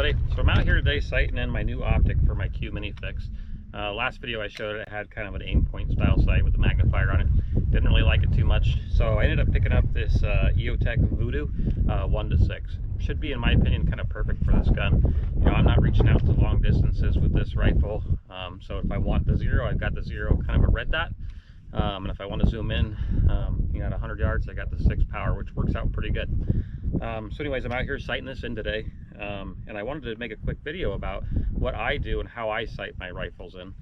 everybody. So I'm out here today sighting in my new optic for my Q Mini Fix. Last video I showed it had kind of an aim point style sight with a magnifier on it. Didn't really like it too much, so I ended up picking up this Eotech Vudu 1-6. Should be, in my opinion, kind of perfect for this gun. You know, I'm not reaching out to long distances with this rifle, so if I want the zero, I've got the zero kind of a red dot. And if I want to zoom in, you know, at 100 yards, I got the 6 power, which works out pretty good. So anyways, I'm out here sighting this in today, and I wanted to make a quick video about what I do and how I sight my rifles in.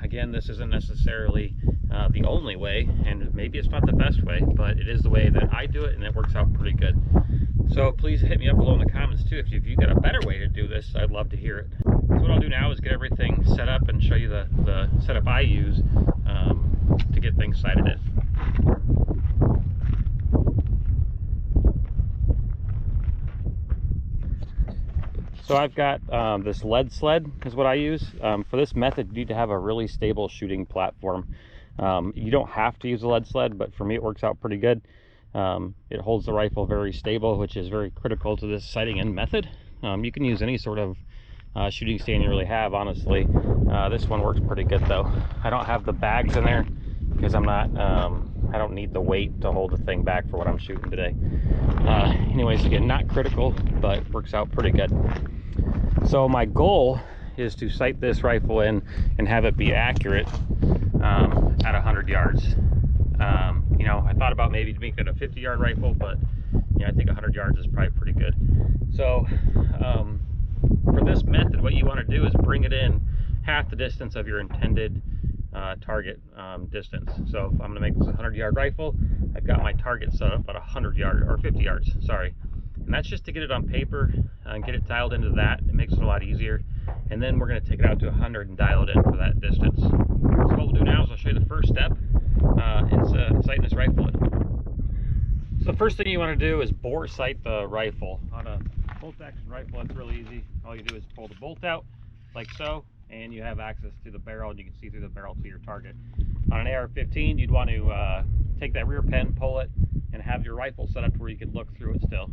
Again, this isn't necessarily the only way, and maybe it's not the best way, but it is the way that I do it, and it works out pretty good. So please hit me up below in the comments too. If you've got a better way to do this, I'd love to hear it. So what I'll do now is get everything set up and show you the setup I use to get things sighted in. So I've got this lead sled is what I use. For this method, you need to have a really stable shooting platform. You don't have to use a lead sled, but for me it works out pretty good. It holds the rifle very stable, which is very critical to this sighting in method. You can use any sort of shooting stand you really have, honestly. This one works pretty good though. I don't have the bags in there because I'm not, I don't need the weight to hold the thing back for what I'm shooting today. Anyways, again, not critical, but works out pretty good. So my goal is to sight this rifle in and have it be accurate at 100 yards. You know, I thought about maybe making it a 50-yard rifle, but you know, I think 100 yards is probably pretty good. So for this method, what you want to do is bring it in half the distance of your intended target distance. So if I'm going to make this a 100-yard rifle, I've got my target set up at 100 yards or 50 yards, sorry. And that's just to get it on paper and get it dialed into that. It makes it a lot easier. And then we're going to take it out to 100 and dial it in for that distance. So what we'll do now is I'll show you the first step in sighting this rifle in. So the first thing you want to do is bore sight the rifle. On a bolt action rifle, that's really easy. All you do is pull the bolt out like so, and you have access to the barrel, and you can see through the barrel to your target. On an AR-15, you'd want to take that rear pin, pull it, and have your rifle set up to where you can look through it still.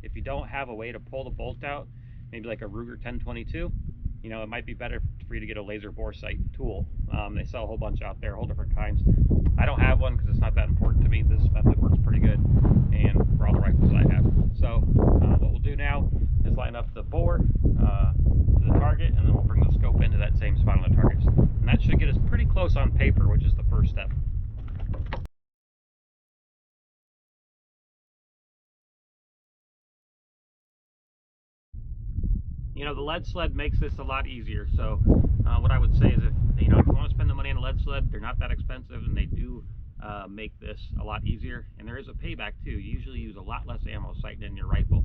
If you don't have a way to pull the bolt out, maybe like a Ruger 1022, you know, it might be better for you to get a laser bore sight tool. They sell a whole bunch out there, whole different kinds. I don't have one because it's not that important to me. This method works pretty good, and for all the rifles I have. So what we'll do now is line up the bore to the target, and then we'll bring the scope into that same spot on the target. And that should get us pretty close on paper, which is the first step. You know, the lead sled makes this a lot easier. So what I would say is, if you want to spend the money on a lead sled, they're not that expensive, and they do make this a lot easier. And there is a payback too. You usually use a lot less ammo sighting in your rifle.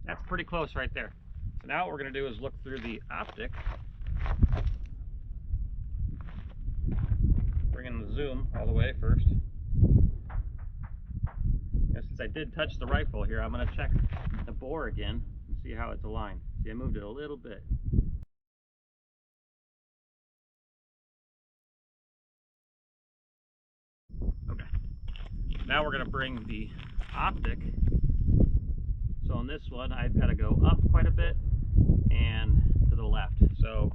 That's pretty close right there. So now what we're going to do is look through the optic. Bring in the zoom all the way first. Now, since I did touch the rifle here, I'm going to check the bore again and see how it's aligned. See, I moved it a little bit. Okay. Now we're going to bring the optic. So on this one, I've got to go up quite a bit and to the left. So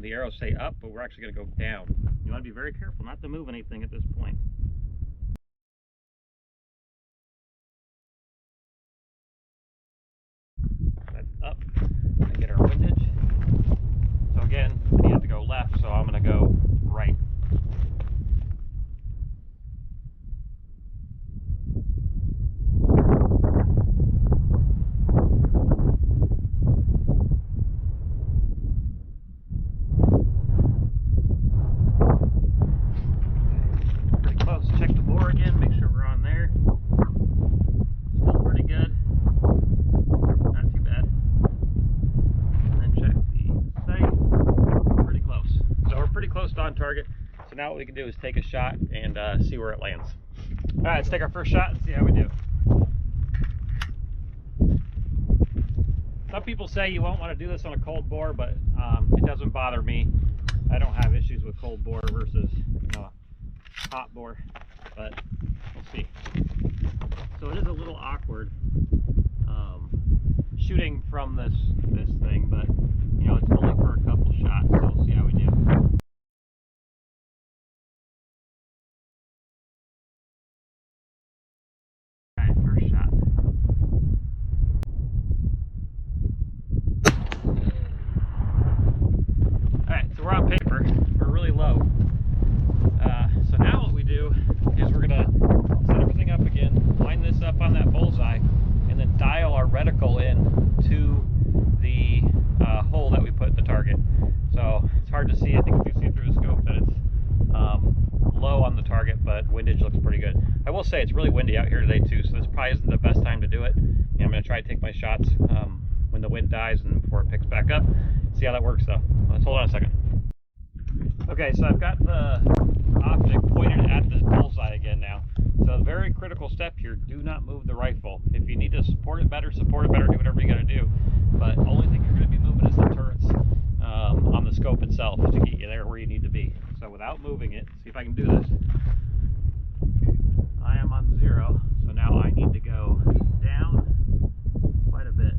the arrows say up, but we're actually going to go down. You want to be very careful not to move anything at this point. That's up and get our windage. So again, you have to go left, so I'm going to go right. On target. So now what we can do is take a shot and see where it lands. All right, let's take our first shot and see how we do. Some people say you won't want to do this on a cold bore, but it doesn't bother me. I don't have issues with cold bore versus top bore, but we'll see. So it is a little awkward shooting from this thing, but you know, it's only for a couple shots, so we'll see how we do. Alright, first shot. Alright, so we're on paper. We're really low. So now what we do is we're gonna set everything up again, line this up on that bullseye, and then dial our reticle in to the hole that we put in the target. So it's hard to see. I think if you see through the scope that it's low on the target, but windage looks pretty good. I will say it's really windy out here today too, so this probably isn't the best time to do it. And I'm going to try to take my shots when the wind dies and before it picks back up. See how that works though. Let's hold on a second. Okay, so I've got the optic pointed at this bullseye again now. So a very critical step here, do not move the rifle. If you need to support it better, do whatever you got to do. But the only thing you're going to be moving is the turrets on the scope itself to get you there where you need to be. So without moving it, see if I can do this. I am on 0, so now I need to go down quite a bit.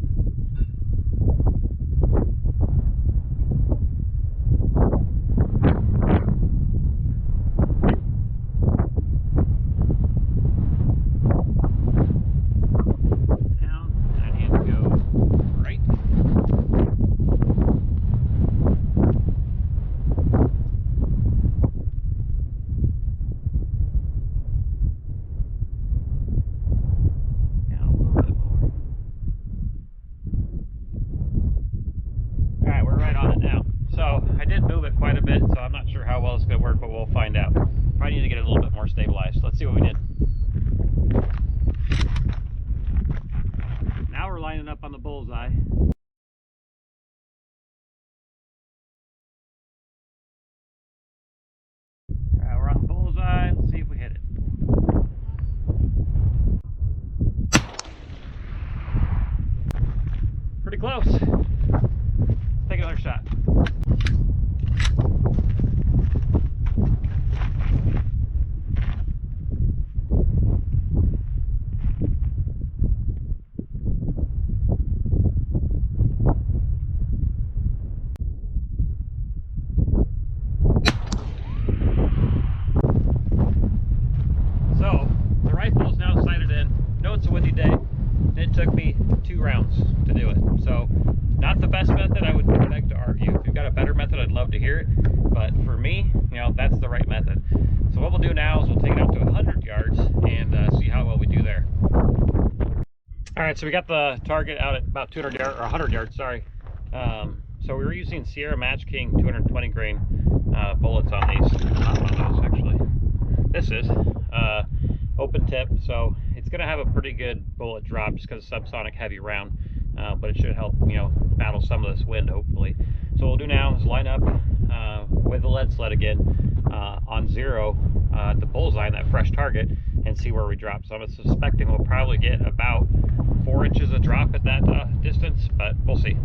Quite a bit, so I'm not sure how well it's going to work, but we'll find out. Probably need to get it a little bit more stabilized. Let's see what we did. Now we're lining up on the bullseye. Alright, we're on the bullseye. Let's see if we hit it. Pretty close. Let's take another shot. So the rifle is now sighted in. No, it's a windy day. It took me 2 rounds to do it. So not the best method. I would beg to argue. If you've got a better method, I'd love to hear it. But for me, you know, that's the right method. So what we'll do now is we'll take it up to 100 yards and see how well we do there. All right, so we got the target out at about 200 yards, or 100 yards, sorry. So we were using Sierra Match King 220 grain bullets on these. Not on those, actually. This is open tip, so it's going to have a pretty good bullet drop just because it's subsonic heavy round, but it should help, you know, battle some of this wind, hopefully. So what we'll do now is line up with the lead sled again on 0 at the bullseye on that fresh target and see where we drop. So I'm suspecting we'll probably get about 4 inches of drop at that distance, but we'll see.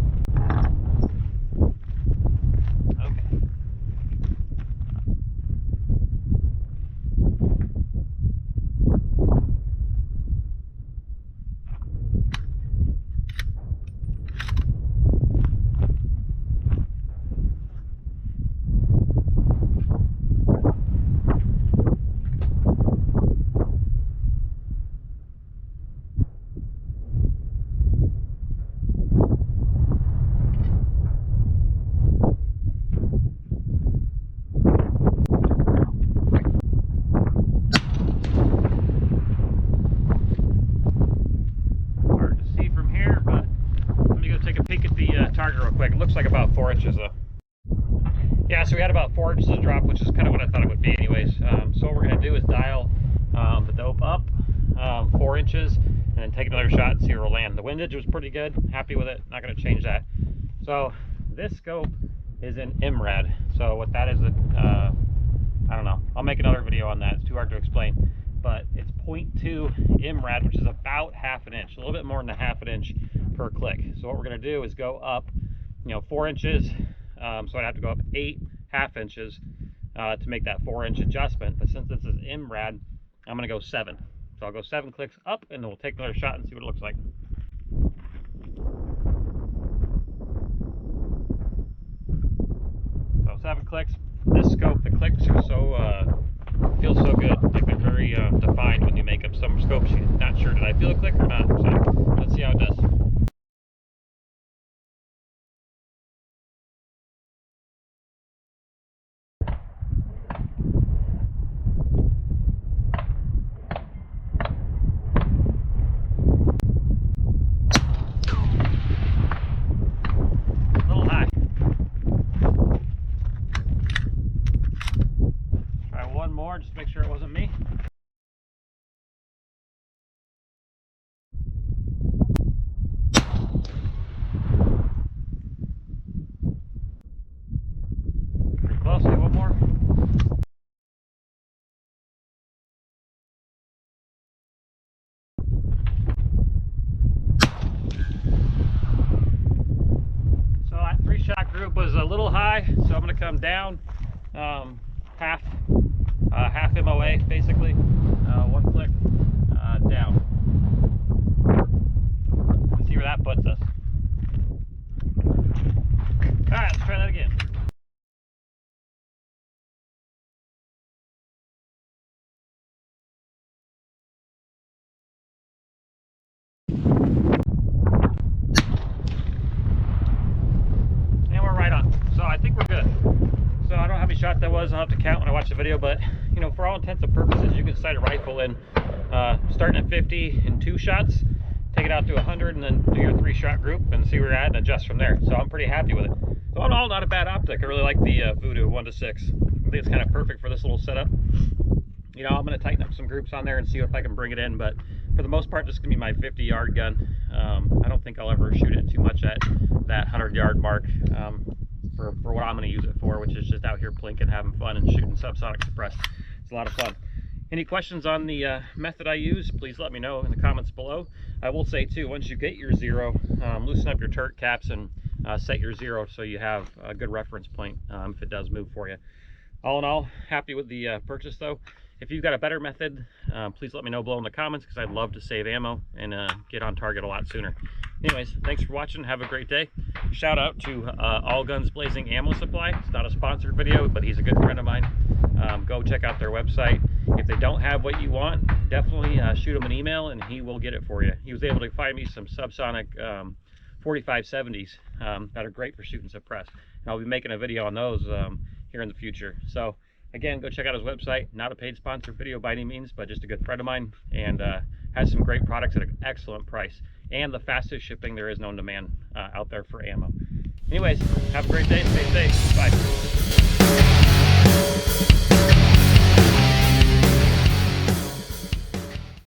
Target real quick. It looks like about 4 inches though. Yeah, so we had about 4 inches of drop, which is kind of what I thought it would be anyways. So what we're going to do is dial the dope up 4 inches and then take another shot and see where we'll land. The windage was pretty good. Happy with it. Not going to change that. So this scope is in IMRAD. So what that is, I don't know. I'll make another video on that. It's too hard to explain. But it's 0.2 IMRAD, which is about ½ an inch. A little bit more than ½ inch per click. So what we're going to do is go up, you know, 4 inches. So I'd have to go up 8 ½ inches to make that 4-inch adjustment. But since this is MRAD, I'm going to go 7. So I'll go 7 clicks up, and then we'll take another shot and see what it looks like. So 7 clicks. This scope, the clicks are so feels so good. Like they're very defined when you make up some scopes. You're not sure, did I feel a click or not? So let's see how it does. A little high. Try one more, just to make sure it wasn't me. Pretty close, do one more. So that 3-shot group was a little high, so I'm going to come down half MOA basically, 1 click down. Let's see where that puts us. All right, let's try that again. And we're right on. So I think we're good. So I don't know how many shots that was. I'll have to count when I watch the video, but you know, for all intents and purposes, you can sight a rifle in starting at 50 in 2 shots, take it out to 100, and then do your 3-shot group and see where you're at and adjust from there. So I'm pretty happy with it. So all in all, not a bad optic. I really like the Vudu 1 to 6. I think it's kind of perfect for this little setup. You know, I'm going to tighten up some groups on there and see if I can bring it in, but for the most part, this is going to be my 50-yard gun. I don't think I'll ever shoot it too much at that 100-yard mark for what I'm going to use it for, which is just out here plinking, having fun, and shooting subsonic suppressed. It's a lot of fun. Any questions on the method I use, please let me know in the comments below. I will say too, once you get your 0, loosen up your turret caps and set your 0 so you have a good reference point if it does move for you. All in all, happy with the purchase though. If you've got a better method, please let me know below in the comments, because I'd love to save ammo and get on target a lot sooner. Anyways, thanks for watching. Have a great day. Shout out to All Guns Blazing Ammo Supply. It's not a sponsored video, but he's a good friend of mine. Go check out their website. If they don't have what you want, definitely shoot him an email and he will get it for you. He was able to find me some subsonic 4570s that are great for shooting suppressed. And I'll be making a video on those here in the future. So again, go check out his website. Not a paid sponsored video by any means, but just a good friend of mine, and has some great products at an excellent price and the fastest shipping there is known to man out there for ammo. Anyways, have a great day. Stay safe. Bye.